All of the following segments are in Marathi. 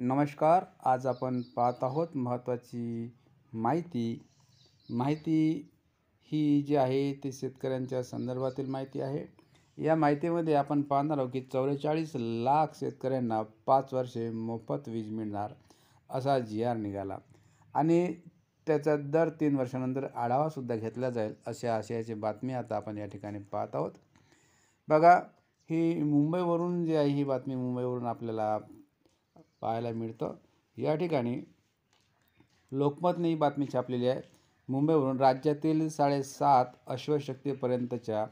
नमस्कार. आज आपण पाहत आहोत महत्त्वाची माहिती ही जी आहे ती शेतकऱ्यांच्या संदर्भातील माहिती आहे. या माहितीमध्ये आपण पाहणार आहोत की 44 लाख शेतकऱ्यांना 5 वर्षे मोफत वीज मिळणार असा जी.आर. निघाला आणि त्याचा दर 3 वर्षानंतर आढावासुद्धा घेतला जाईल अशा आशयाची बातमी आता आपण या ठिकाणी पाहत आहोत. बघा, ही मुंबईवरून जी आहे ही बातमी मुंबईवरून आपल्याला पाहायला मिळतं. या ठिकाणी लोकमतने ही बातमी छापलेली आहे. मुंबईवरून राज्यातील 7.5 अश्वशक्तीपर्यंतच्या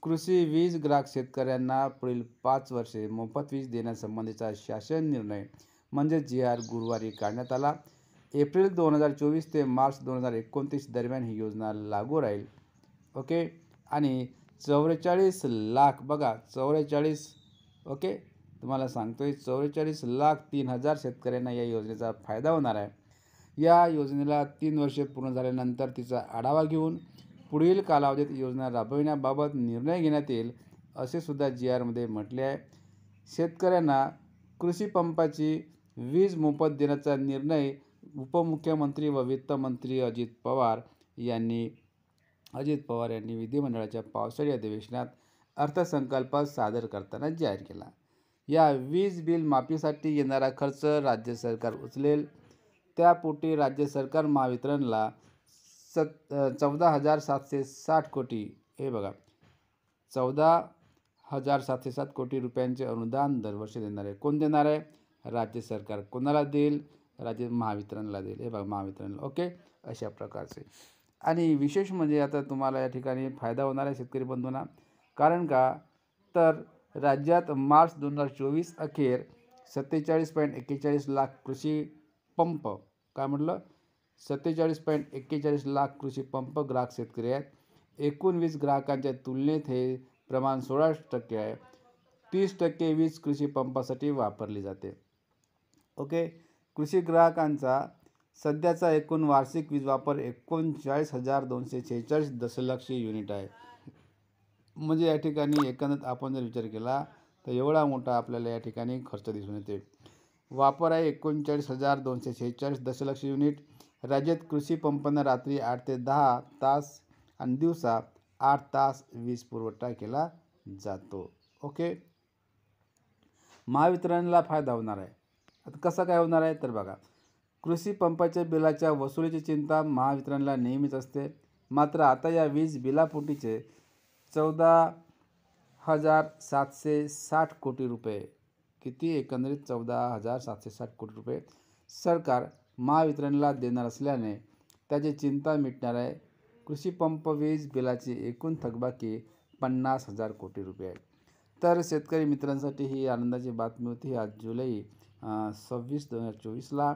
कृषी वीज ग्राहक शेतकऱ्यांना पुढील 5 वर्षे मोफत वीज देण्यासंबंधीचा शासन निर्णय म्हणजे जी.आर. गुरुवारी काढण्यात आला. एप्रिल 2024 ते मार्च 2029 दरम्यान ही योजना लागू राहील. ओके. आणि 44 लाख, बघा 44, ओके, तुम्हाला सांगतोय 44,03,000 शेतकऱ्यांना या योजनेचा फायदा होणार आहे. या योजनेला 3 वर्षे पूर्ण झाल्यानंतर तिचा आढावा घेऊन पुढील कालावधीत योजना राबविण्याबाबत निर्णय घेण्यात येईल असे सुद्धा जी.आरमध्ये म्हटले आहे. शेतकऱ्यांना कृषी पंपाची वीज मोफत देण्याचा निर्णय उपमुख्यमंत्री व वित्तमंत्री अजित पवार यांनी विधिमंडळाच्या पावसाळी अधिवेशनात अर्थसंकल्पात सादर करताना जाहीर केला. या वीज बिल माफीसाठी येणारा खर्च राज्य सरकार उचलेल. त्यापोटी राज्य सरकार महावितरणला 14,760 कोटी, हे बघा 14,760 कोटी रुपयांचे अनुदान दरवर्षी देणार आहे. कोण देणार आहे? राज्य सरकार. कोणाला देईल? राज्य महावितरणला देईल. हे बघा महावितरणला. ओके, अशा प्रकारचे. आणि विशेष म्हणजे आता तुम्हाला या ठिकाणी फायदा होणार आहे शेतकरी बंधूंना. कारण का तर राज्यात मार्च 2024 अखेर 47.41 लाख कृषी पंप, काय म्हटलं, 47.41 लाख कृषी पंप ग्राहक शेतकरी आहेत. एकूण वीज ग्राहकांच्या तुलनेत हे प्रमाण 16% आहे. 30% वीज कृषी पंपासाठी वापरली जाते. ओके. कृषी ग्राहकांचा सध्याचा एकूण वार्षिक वीज वापर 39,246 दशलक्ष युनिट आहे. म्हणजे या ठिकाणी एकंदरीत आपण जर विचार केला तर एवढा मोठा आपल्याला या ठिकाणी खर्च दिसून येते. वापर आहे 39,246 दशलक्ष युनिट. राज्यात कृषी पंपांना रात्री 8 ते 10 तास आणि दिवसा 8 तास वीज पुरवठा केला जातो. ओके. महावितरणला फायदा होणार आहे. आता कसा काय होणार आहे तर बघा, कृषी पंपाच्या बिलाच्या वसुलीची चिंता महावितरणला नेहमीच असते. मात्र आता या वीज बिलापोटीचे 14,760 कोटी रुपये, किती एकंदरीत 14,760 कोटी रुपये सरकार महावितरणला देणार असल्याने त्याची चिंता मिटणार आहे. कृषी पंप वीज बिलाची एकूण थकबाकी 50,000 कोटी रुपये आहे. तर शेतकरी मित्रांसाठी ही आनंदाची बातमी होती. आज जुलै 26, 2024ला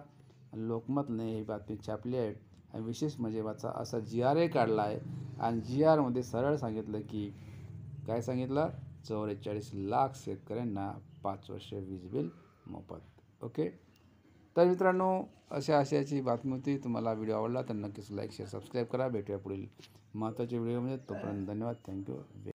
लोकमतने ही बातमी छापली आहे. विशेष म्हणजे वाचा असा जी.आर. काढला आहे आणि जी.आरमध्ये सरळ सांगितलं की काय सांगितलं, 44 लाख शेतकऱ्यांना 5 वर्ष वीज बिल मोफत. ओके. तर मित्रांनो, अशा आशयाची बातमी होती. तुम्हाला व्हिडिओ आवडला तर नक्कीच लाईक, शेअर, सबस्क्राईब करा. भेटूया पुढील महत्त्वाच्या व्हिडिओमध्ये. तोपर्यंत धन्यवाद. थँक्यू.